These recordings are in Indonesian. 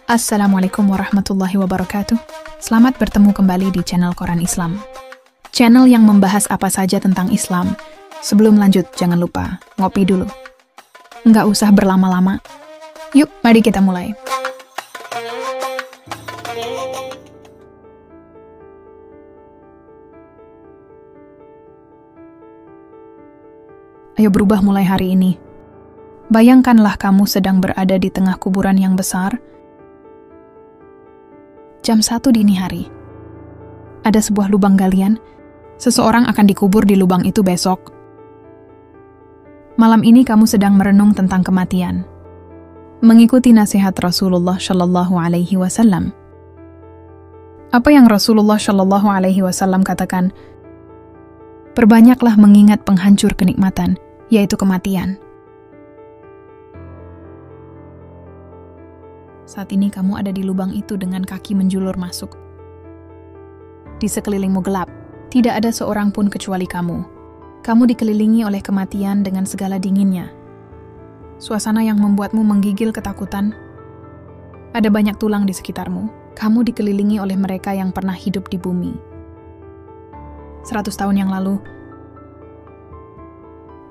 Assalamualaikum warahmatullahi wabarakatuh. Selamat bertemu kembali di channel Quran Islam. Channel yang membahas apa saja tentang Islam. Sebelum lanjut, jangan lupa ngopi dulu. Nggak usah berlama-lama. Yuk, mari kita mulai. Ayo berubah mulai hari ini. Bayangkanlah kamu sedang berada di tengah kuburan yang besar. Jam 1 dini hari. Ada sebuah lubang galian. Seseorang akan dikubur di lubang itu besok. Malam ini kamu sedang merenung tentang kematian. Mengikuti nasihat Rasulullah Shallallahu Alaihi Wasallam. Apa yang Rasulullah Shallallahu Alaihi Wasallam katakan? Perbanyaklah mengingat penghancur kenikmatan, yaitu kematian. Saat ini kamu ada di lubang itu dengan kaki menjulur masuk. Di sekelilingmu gelap, tidak ada seorang pun kecuali kamu. Kamu dikelilingi oleh kematian dengan segala dinginnya. Suasana yang membuatmu menggigil ketakutan. Ada banyak tulang di sekitarmu. Kamu dikelilingi oleh mereka yang pernah hidup di bumi. 100 tahun yang lalu,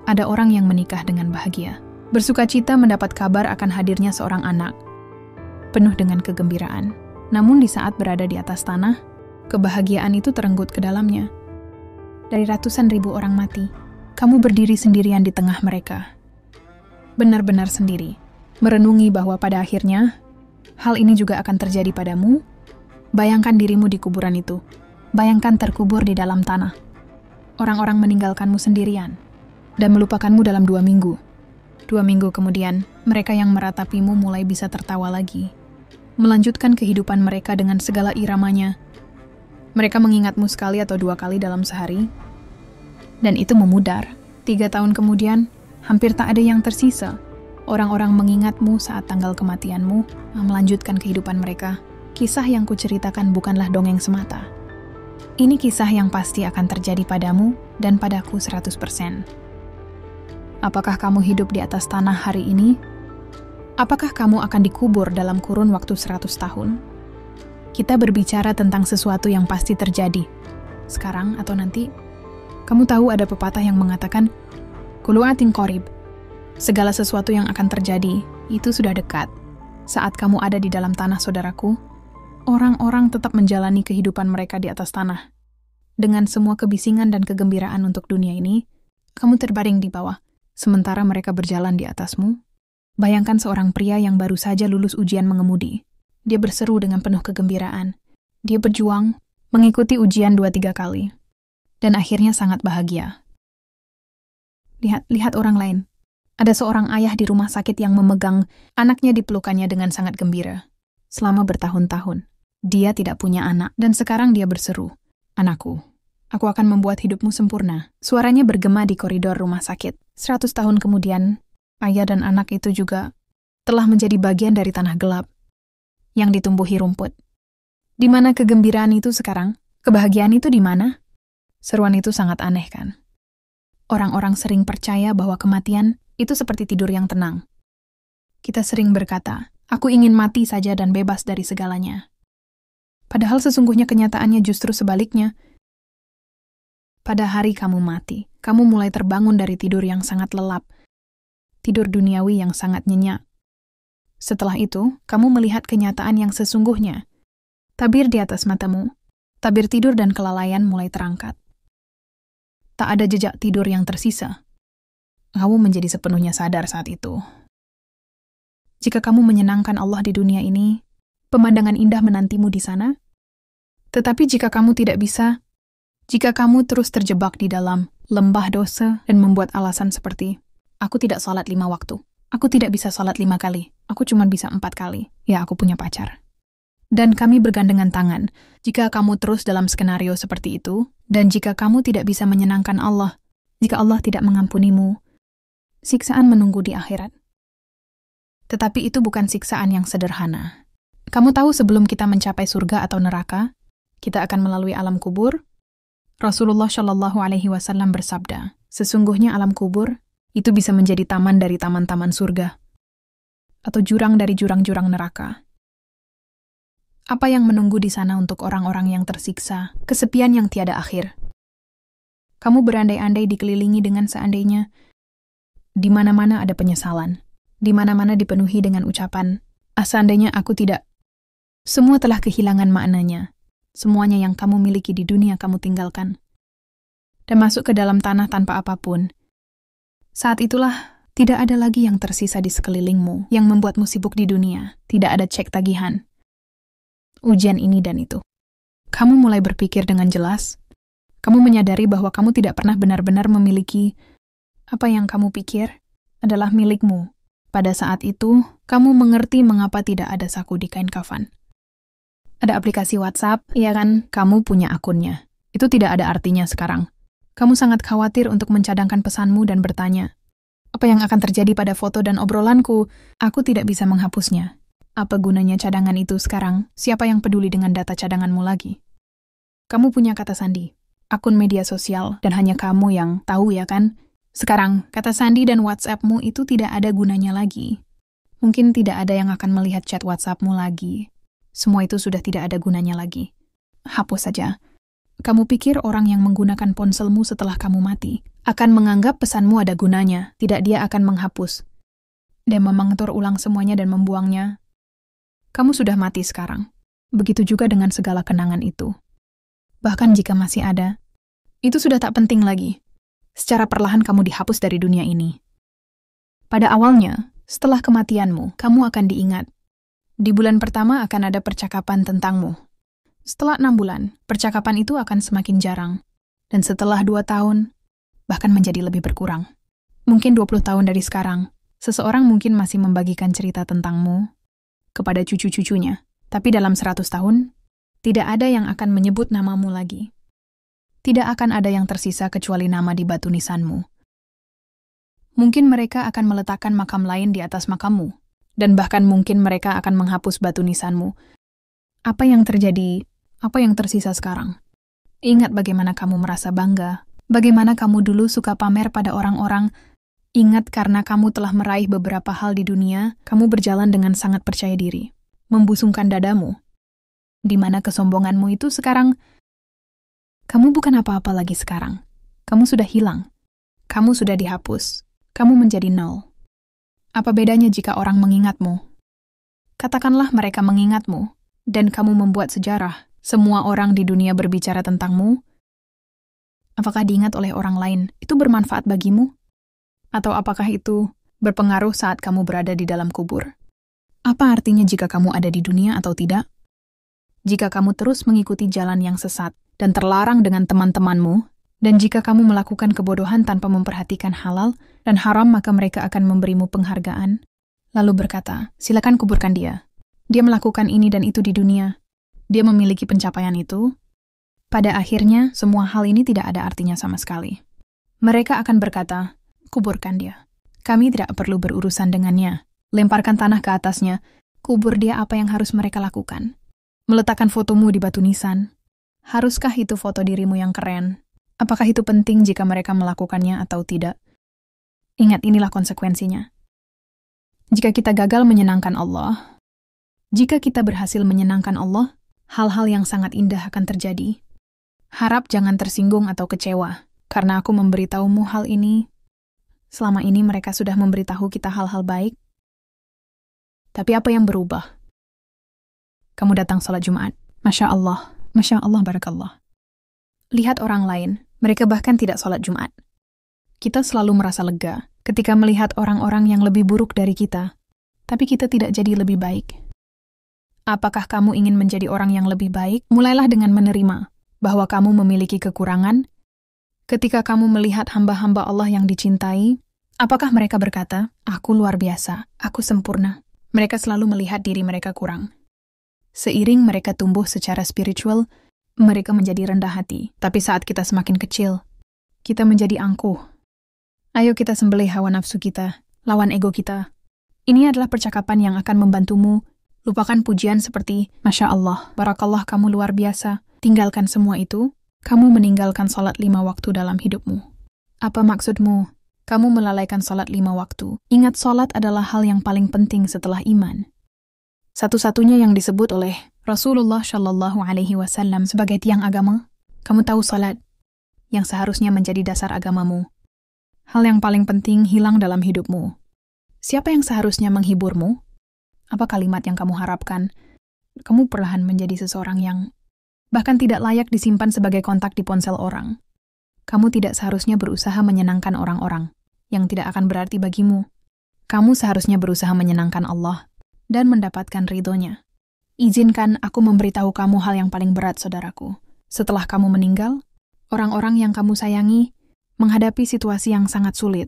ada orang yang menikah dengan bahagia. Bersukacita mendapat kabar akan hadirnya seorang anak. Penuh dengan kegembiraan. Namun di saat berada di atas tanah, kebahagiaan itu terenggut ke dalamnya. Dari ratusan ribu orang mati, kamu berdiri sendirian di tengah mereka. Benar-benar sendiri. Merenungi bahwa pada akhirnya, hal ini juga akan terjadi padamu. Bayangkan dirimu di kuburan itu. Bayangkan terkubur di dalam tanah. Orang-orang meninggalkanmu sendirian dan melupakanmu dalam 2 minggu. 2 minggu kemudian, mereka yang meratapimu mulai bisa tertawa lagi. Melanjutkan kehidupan mereka dengan segala iramanya. Mereka mengingatmu sekali atau 2 kali dalam sehari. Dan itu memudar. 3 tahun kemudian, hampir tak ada yang tersisa. Orang-orang mengingatmu saat tanggal kematianmu, melanjutkan kehidupan mereka. Kisah yang kuceritakan bukanlah dongeng semata. Ini kisah yang pasti akan terjadi padamu dan padaku 100%. Apakah kamu hidup di atas tanah hari ini? Apakah kamu akan dikubur dalam kurun waktu 100 tahun? Kita berbicara tentang sesuatu yang pasti terjadi. Sekarang atau nanti? Kamu tahu ada pepatah yang mengatakan, Kullu atin qarib. Segala sesuatu yang akan terjadi, itu sudah dekat. Saat kamu ada di dalam tanah, saudaraku, orang-orang tetap menjalani kehidupan mereka di atas tanah. Dengan semua kebisingan dan kegembiraan untuk dunia ini, kamu terbaring di bawah. Sementara mereka berjalan di atasmu, bayangkan seorang pria yang baru saja lulus ujian mengemudi. Dia berseru dengan penuh kegembiraan. Dia berjuang, mengikuti ujian 2-3 kali. Dan akhirnya sangat bahagia. Lihat orang lain. Ada seorang ayah di rumah sakit yang memegang anaknya di pelukannya dengan sangat gembira. Selama bertahun-tahun, dia tidak punya anak. Dan sekarang dia berseru, "Anakku, aku akan membuat hidupmu sempurna." Suaranya bergema di koridor rumah sakit. 100 tahun kemudian, ayah dan anak itu juga telah menjadi bagian dari tanah gelap yang ditumbuhi rumput. Di mana kegembiraan itu sekarang? Kebahagiaan itu di mana? Seruan itu sangat aneh, kan? Orang-orang sering percaya bahwa kematian itu seperti tidur yang tenang. Kita sering berkata, "Aku ingin mati saja dan bebas dari segalanya." Padahal sesungguhnya kenyataannya justru sebaliknya. Pada hari kamu mati, kamu mulai terbangun dari tidur yang sangat lelap, tidur duniawi yang sangat nyenyak. Setelah itu, kamu melihat kenyataan yang sesungguhnya. Tabir di atas matamu, tabir tidur dan kelalaian mulai terangkat. Tak ada jejak tidur yang tersisa. Kamu menjadi sepenuhnya sadar saat itu. Jika kamu menyenangkan Allah di dunia ini, pemandangan indah menantimu di sana. Tetapi jika kamu tidak bisa, jika kamu terus terjebak di dalam lembah dosa dan membuat alasan seperti, "Aku tidak salat 5 waktu. Aku tidak bisa salat 5 kali. Aku cuma bisa 4 kali. Ya, aku punya pacar." Dan kami bergandengan tangan. Jika kamu terus dalam skenario seperti itu, dan jika kamu tidak bisa menyenangkan Allah, jika Allah tidak mengampunimu, siksaan menunggu di akhirat. Tetapi itu bukan siksaan yang sederhana. Kamu tahu sebelum kita mencapai surga atau neraka, kita akan melalui alam kubur. Rasulullah Shallallahu Alaihi Wasallam bersabda, sesungguhnya alam kubur itu bisa menjadi taman dari taman-taman surga. atau jurang dari jurang-jurang neraka. Apa yang menunggu di sana untuk orang-orang yang tersiksa, kesepian yang tiada akhir? Kamu berandai-andai dikelilingi dengan seandainya. Di mana-mana ada penyesalan. Di mana-mana dipenuhi dengan ucapan, seandainya aku tidak. Semua telah kehilangan maknanya. Semuanya yang kamu miliki di dunia kamu tinggalkan. Dan masuk ke dalam tanah tanpa apapun. Saat itulah, tidak ada lagi yang tersisa di sekelilingmu yang membuatmu sibuk di dunia. Tidak ada cek tagihan. Ujian ini dan itu. Kamu mulai berpikir dengan jelas. Kamu menyadari bahwa kamu tidak pernah benar-benar memiliki apa yang kamu pikir adalah milikmu. Pada saat itu, kamu mengerti mengapa tidak ada saku di kain kafan. Ada aplikasi WhatsApp, ya kan? Kamu punya akunnya. Itu tidak ada artinya sekarang. Kamu sangat khawatir untuk mencadangkan pesanmu dan bertanya, apa yang akan terjadi pada foto dan obrolanku? Aku tidak bisa menghapusnya. Apa gunanya cadangan itu sekarang? Siapa yang peduli dengan data cadanganmu lagi? Kamu punya kata sandi, akun media sosial, dan hanya kamu yang tahu, ya kan? Sekarang, kata sandi dan WhatsAppmu itu tidak ada gunanya lagi. Mungkin tidak ada yang akan melihat chat WhatsAppmu lagi. Semua itu sudah tidak ada gunanya lagi. Hapus saja. Kamu pikir orang yang menggunakan ponselmu setelah kamu mati akan menganggap pesanmu ada gunanya, tidak dia akan menghapus dan memengatur ulang semuanya dan membuangnya. Kamu sudah mati sekarang. Begitu juga dengan segala kenangan itu. Bahkan jika masih ada, itu sudah tak penting lagi. Secara perlahan kamu dihapus dari dunia ini. Pada awalnya, setelah kematianmu, kamu akan diingat. Di bulan pertama akan ada percakapan tentangmu. Setelah 6 bulan, percakapan itu akan semakin jarang. Dan setelah 2 tahun, bahkan menjadi lebih berkurang. Mungkin 20 tahun dari sekarang, seseorang mungkin masih membagikan cerita tentangmu kepada cucu-cucunya. Tapi dalam 100 tahun, tidak ada yang akan menyebut namamu lagi. Tidak akan ada yang tersisa kecuali nama di batu nisanmu. Mungkin mereka akan meletakkan makam lain di atas makammu, dan bahkan mungkin mereka akan menghapus batu nisanmu. Apa yang terjadi? Apa yang tersisa sekarang? Ingat bagaimana kamu merasa bangga, bagaimana kamu dulu suka pamer pada orang-orang. Ingat karena kamu telah meraih beberapa hal di dunia, kamu berjalan dengan sangat percaya diri, membusungkan dadamu. Di mana kesombonganmu itu sekarang? Kamu bukan apa-apa lagi sekarang. Kamu sudah hilang. Kamu sudah dihapus. Kamu menjadi nol. Apa bedanya jika orang mengingatmu? Katakanlah mereka mengingatmu, dan kamu membuat sejarah. Semua orang di dunia berbicara tentangmu. Apakah diingat oleh orang lain itu bermanfaat bagimu? Atau apakah itu berpengaruh saat kamu berada di dalam kubur? Apa artinya jika kamu ada di dunia atau tidak? Jika kamu terus mengikuti jalan yang sesat dan terlarang dengan teman-temanmu, dan jika kamu melakukan kebodohan tanpa memperhatikan halal dan haram, maka mereka akan memberimu penghargaan, lalu berkata, silakan kuburkan dia. Dia melakukan ini dan itu di dunia. Dia memiliki pencapaian itu. Pada akhirnya, semua hal ini tidak ada artinya sama sekali. Mereka akan berkata, kuburkan dia. Kami tidak perlu berurusan dengannya. Lemparkan tanah ke atasnya. Kubur dia. Apa yang harus mereka lakukan? Meletakkan fotomu di batu nisan. Haruskah itu foto dirimu yang keren? Apakah itu penting jika mereka melakukannya atau tidak? Ingat, inilah konsekuensinya. Jika kita gagal menyenangkan Allah, jika kita berhasil menyenangkan Allah, hal-hal yang sangat indah akan terjadi. Harap jangan tersinggung atau kecewa, karena aku memberitahumu hal ini. Selama ini mereka sudah memberitahu kita hal-hal baik. Tapi apa yang berubah? Kamu datang sholat Jumat. Masya Allah, barakallah. Lihat orang lain, mereka bahkan tidak sholat Jumat. Kita selalu merasa lega ketika melihat orang-orang yang lebih buruk dari kita, tapi kita tidak jadi lebih baik. Apakah kamu ingin menjadi orang yang lebih baik? Mulailah dengan menerima bahwa kamu memiliki kekurangan. Ketika kamu melihat hamba-hamba Allah yang dicintai, apakah mereka berkata, aku luar biasa, aku sempurna? Mereka selalu melihat diri mereka kurang. Seiring mereka tumbuh secara spiritual, mereka menjadi rendah hati. Tapi saat kita semakin kecil, kita menjadi angkuh. Ayo kita sembelih hawa nafsu kita, lawan ego kita. Ini adalah percakapan yang akan membantumu. Lupakan pujian seperti, Masya Allah, barakallah kamu luar biasa. Tinggalkan semua itu, kamu meninggalkan sholat 5 waktu dalam hidupmu. Apa maksudmu? Kamu melalaikan salat 5 waktu. Ingat, salat adalah hal yang paling penting setelah iman. Satu-satunya yang disebut oleh Rasulullah Shallallahu Alaihi Wasallam sebagai tiang agama. Kamu tahu salat yang seharusnya menjadi dasar agamamu. Hal yang paling penting hilang dalam hidupmu. Siapa yang seharusnya menghiburmu? Apa kalimat yang kamu harapkan? Kamu perlahan menjadi seseorang yang bahkan tidak layak disimpan sebagai kontak di ponsel orang. Kamu tidak seharusnya berusaha menyenangkan orang-orang yang tidak akan berarti bagimu. Kamu seharusnya berusaha menyenangkan Allah dan mendapatkan ridhonya. Izinkan aku memberitahu kamu hal yang paling berat, saudaraku. Setelah kamu meninggal, orang-orang yang kamu sayangi menghadapi situasi yang sangat sulit.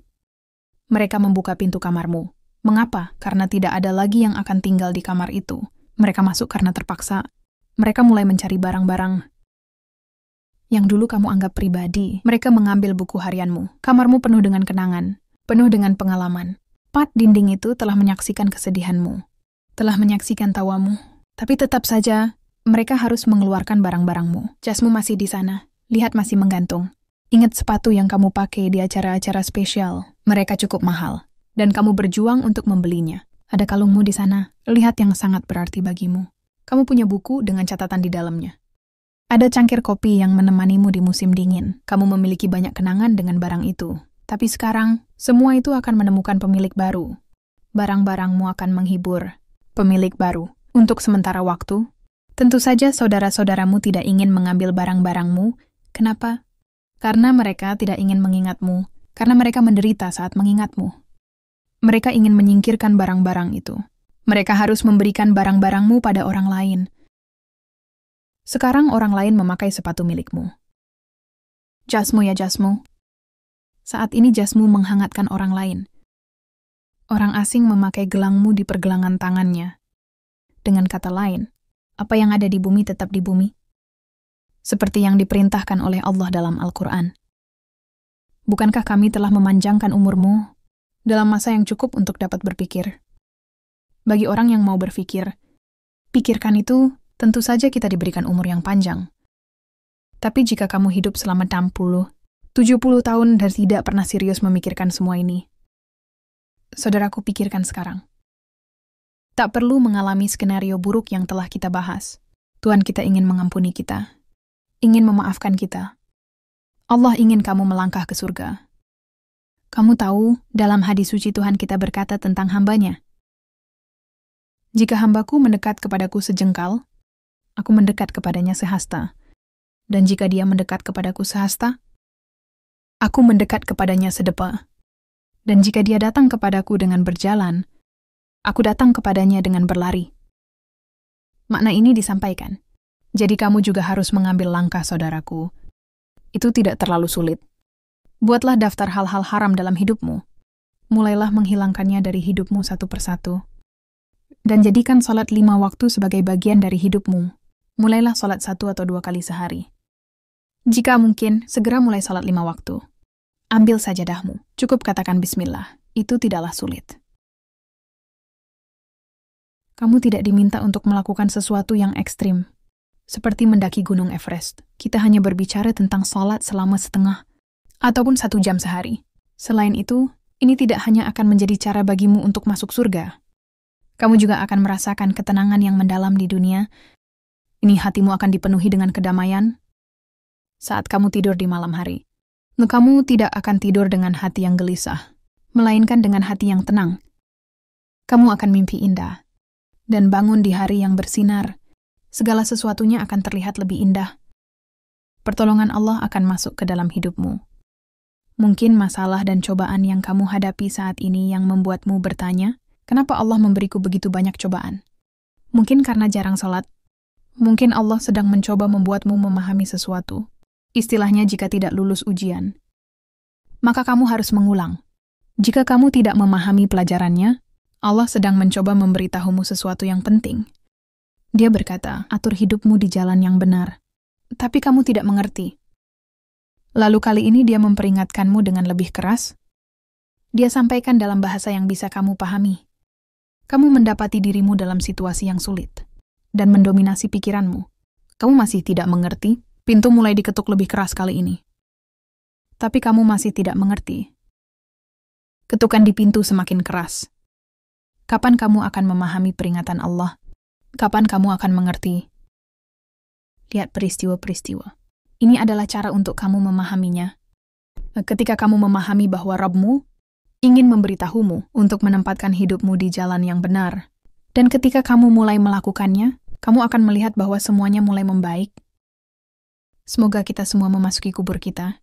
Mereka membuka pintu kamarmu. Mengapa? Karena tidak ada lagi yang akan tinggal di kamar itu. Mereka masuk karena terpaksa. Mereka mulai mencari barang-barang yang dulu kamu anggap pribadi. Mereka mengambil buku harianmu. Kamarmu penuh dengan kenangan, penuh dengan pengalaman. Dinding itu telah menyaksikan kesedihanmu, telah menyaksikan tawamu. Tapi tetap saja, mereka harus mengeluarkan barang-barangmu. Jasmu masih di sana, lihat masih menggantung. Ingat sepatu yang kamu pakai di acara-acara spesial. Mereka cukup mahal, dan kamu berjuang untuk membelinya. Ada kalungmu di sana, lihat yang sangat berarti bagimu. Kamu punya buku dengan catatan di dalamnya. Ada cangkir kopi yang menemanimu di musim dingin. Kamu memiliki banyak kenangan dengan barang itu. Tapi sekarang, semua itu akan menemukan pemilik baru. Barang-barangmu akan menghibur pemilik baru. Untuk sementara waktu, tentu saja saudara-saudaramu tidak ingin mengambil barang-barangmu. Kenapa? Karena mereka tidak ingin mengingatmu. Karena mereka menderita saat mengingatmu. Mereka ingin menyingkirkan barang-barang itu. Mereka harus memberikan barang-barangmu pada orang lain. Sekarang orang lain memakai sepatu milikmu. Jasmu ya jasmu. Saat ini jasmu menghangatkan orang lain. Orang asing memakai gelangmu di pergelangan tangannya. Dengan kata lain, apa yang ada di bumi tetap di bumi. Seperti yang diperintahkan oleh Allah dalam Al-Quran. Bukankah kami telah memanjangkan umurmu dalam masa yang cukup untuk dapat berpikir? Bagi orang yang mau berpikir, pikirkan itu. Tentu saja kita diberikan umur yang panjang. Tapi jika kamu hidup selama 60, 70 tahun dan tidak pernah serius memikirkan semua ini, saudaraku, pikirkan sekarang. Tak perlu mengalami skenario buruk yang telah kita bahas. Tuhan kita ingin mengampuni kita, ingin memaafkan kita. Allah ingin kamu melangkah ke surga. Kamu tahu, dalam hadis suci Tuhan kita berkata tentang hambanya, jika hambaku mendekat kepadaku sejengkal, aku mendekat kepadanya sehasta. Dan jika dia mendekat kepadaku sehasta, aku mendekat kepadanya sedepa. Dan jika dia datang kepadaku dengan berjalan, aku datang kepadanya dengan berlari. Makna ini disampaikan. Jadi kamu juga harus mengambil langkah, saudaraku. Itu tidak terlalu sulit. Buatlah daftar hal-hal haram dalam hidupmu. Mulailah menghilangkannya dari hidupmu satu persatu. Dan jadikan salat 5 waktu sebagai bagian dari hidupmu. Mulailah salat 1 atau 2 kali sehari. Jika mungkin, segera mulai salat 5 waktu. Ambil sajadahmu. Cukup katakan bismillah. Itu tidaklah sulit. Kamu tidak diminta untuk melakukan sesuatu yang ekstrim. Seperti mendaki Gunung Everest. Kita hanya berbicara tentang salat selama setengah ataupun 1 jam sehari. Selain itu, ini tidak hanya akan menjadi cara bagimu untuk masuk surga. Kamu juga akan merasakan ketenangan yang mendalam di dunia. Ini hatimu akan dipenuhi dengan kedamaian saat kamu tidur di malam hari. Kamu tidak akan tidur dengan hati yang gelisah, melainkan dengan hati yang tenang. Kamu akan mimpi indah, dan bangun di hari yang bersinar. Segala sesuatunya akan terlihat lebih indah. Pertolongan Allah akan masuk ke dalam hidupmu. Mungkin masalah dan cobaan yang kamu hadapi saat ini yang membuatmu bertanya, kenapa Allah memberiku begitu banyak cobaan? Mungkin karena jarang salat. Mungkin Allah sedang mencoba membuatmu memahami sesuatu. Istilahnya jika tidak lulus ujian, maka kamu harus mengulang. Jika kamu tidak memahami pelajarannya, Allah sedang mencoba memberitahumu sesuatu yang penting. Dia berkata, atur hidupmu di jalan yang benar. Tapi kamu tidak mengerti. Lalu kali ini dia memperingatkanmu dengan lebih keras. Dia sampaikan dalam bahasa yang bisa kamu pahami. Kamu mendapati dirimu dalam situasi yang sulit dan mendominasi pikiranmu. Kamu masih tidak mengerti, pintu mulai diketuk lebih keras kali ini. Tapi kamu masih tidak mengerti. Ketukan di pintu semakin keras. Kapan kamu akan memahami peringatan Allah? Kapan kamu akan mengerti? Lihat peristiwa-peristiwa. Ini adalah cara untuk kamu memahaminya. Ketika kamu memahami bahwa Rabb-mu ingin memberitahumu untuk menempatkan hidupmu di jalan yang benar. Dan ketika kamu mulai melakukannya, kamu akan melihat bahwa semuanya mulai membaik. Semoga kita semua memasuki kubur kita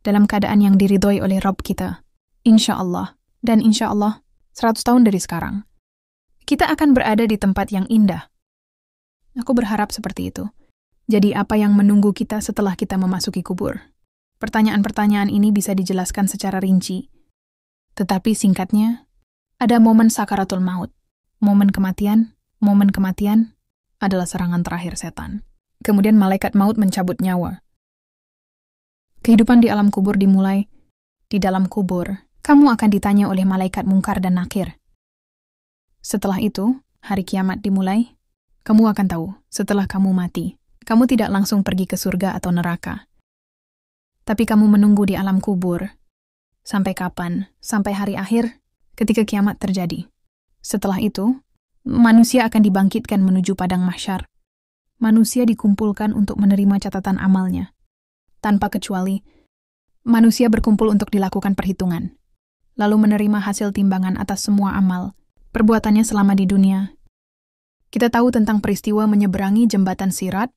dalam keadaan yang diridhoi oleh Rabb kita. Insya Allah, dan insya Allah 100 tahun dari sekarang, kita akan berada di tempat yang indah. Aku berharap seperti itu. Jadi apa yang menunggu kita setelah kita memasuki kubur? Pertanyaan-pertanyaan ini bisa dijelaskan secara rinci. Tetapi singkatnya, ada momen sakaratul maut. Momen kematian adalah serangan terakhir setan. Kemudian malaikat maut mencabut nyawa. Kehidupan di alam kubur dimulai. Di dalam kubur, kamu akan ditanya oleh malaikat mungkar dan nakir. Setelah itu, hari kiamat dimulai. Kamu akan tahu, setelah kamu mati, kamu tidak langsung pergi ke surga atau neraka. Tapi kamu menunggu di alam kubur. Sampai kapan? Sampai hari akhir, ketika kiamat terjadi. Setelah itu, manusia akan dibangkitkan menuju padang mahsyar. Manusia dikumpulkan untuk menerima catatan amalnya. Tanpa kecuali, manusia berkumpul untuk dilakukan perhitungan, lalu menerima hasil timbangan atas semua amal, perbuatannya selama di dunia. Kita tahu tentang peristiwa menyeberangi jembatan Sirat,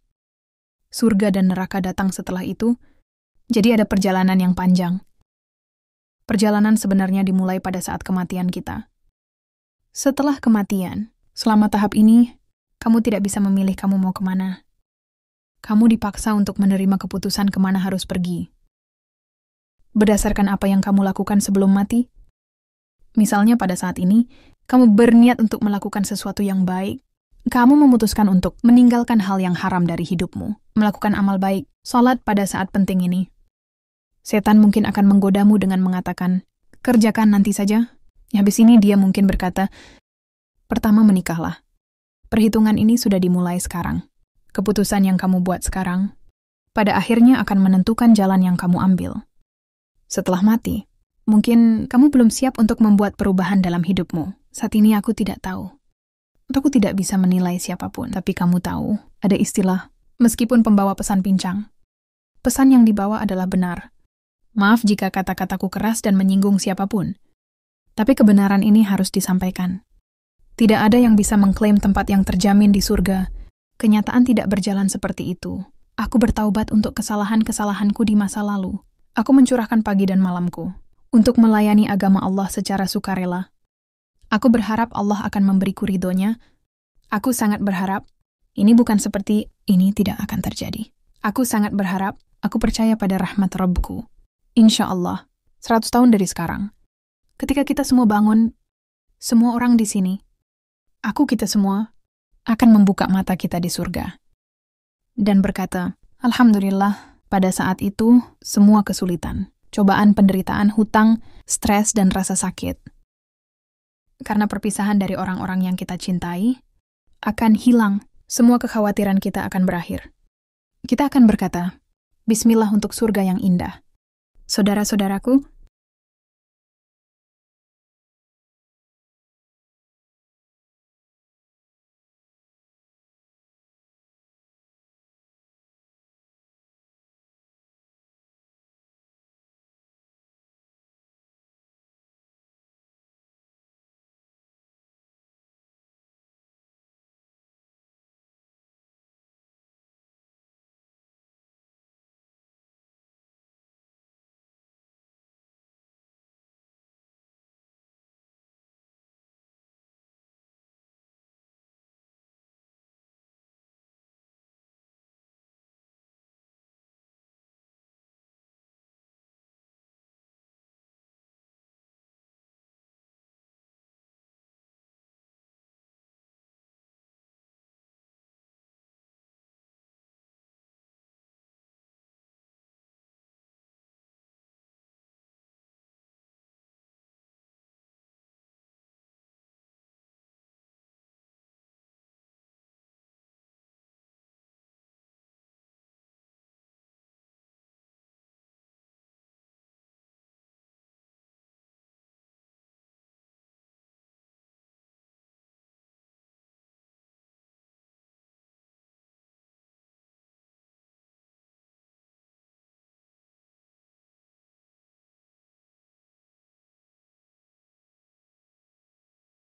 surga dan neraka datang setelah itu, jadi ada perjalanan yang panjang. Perjalanan sebenarnya dimulai pada saat kematian kita. Setelah kematian, selama tahap ini, kamu tidak bisa memilih kamu mau kemana. Kamu dipaksa untuk menerima keputusan kemana harus pergi. Berdasarkan apa yang kamu lakukan sebelum mati, misalnya pada saat ini, kamu berniat untuk melakukan sesuatu yang baik. Kamu memutuskan untuk meninggalkan hal yang haram dari hidupmu, melakukan amal baik, sholat pada saat penting ini. Setan mungkin akan menggodamu dengan mengatakan, kerjakan nanti saja. Habis ini dia mungkin berkata, pertama menikahlah. Perhitungan ini sudah dimulai sekarang. Keputusan yang kamu buat sekarang, pada akhirnya akan menentukan jalan yang kamu ambil. Setelah mati, mungkin kamu belum siap untuk membuat perubahan dalam hidupmu. Saat ini aku tidak tahu. Aku tidak bisa menilai siapapun, tapi kamu tahu, ada istilah, meskipun pembawa pesan pincang. Pesan yang dibawa adalah benar. Maaf jika kata-kataku keras dan menyinggung siapapun. Tapi kebenaran ini harus disampaikan. Tidak ada yang bisa mengklaim tempat yang terjamin di surga. Kenyataan tidak berjalan seperti itu. Aku bertaubat untuk kesalahan-kesalahanku di masa lalu. Aku mencurahkan pagi dan malamku untuk melayani agama Allah secara sukarela. Aku berharap Allah akan memberiku ridhonya. Aku sangat berharap. Ini bukan seperti ini tidak akan terjadi. Aku sangat berharap. Aku percaya pada rahmat Rabbku. Insya Allah, 100 tahun dari sekarang. Ketika kita semua bangun, semua orang di sini, kita semua, akan membuka mata kita di surga. Dan berkata, Alhamdulillah, pada saat itu, semua kesulitan, cobaan, penderitaan, hutang, stres, dan rasa sakit. Karena perpisahan dari orang-orang yang kita cintai, akan hilang, semua kekhawatiran kita akan berakhir. Kita akan berkata, Bismillah untuk surga yang indah. Saudara-saudaraku,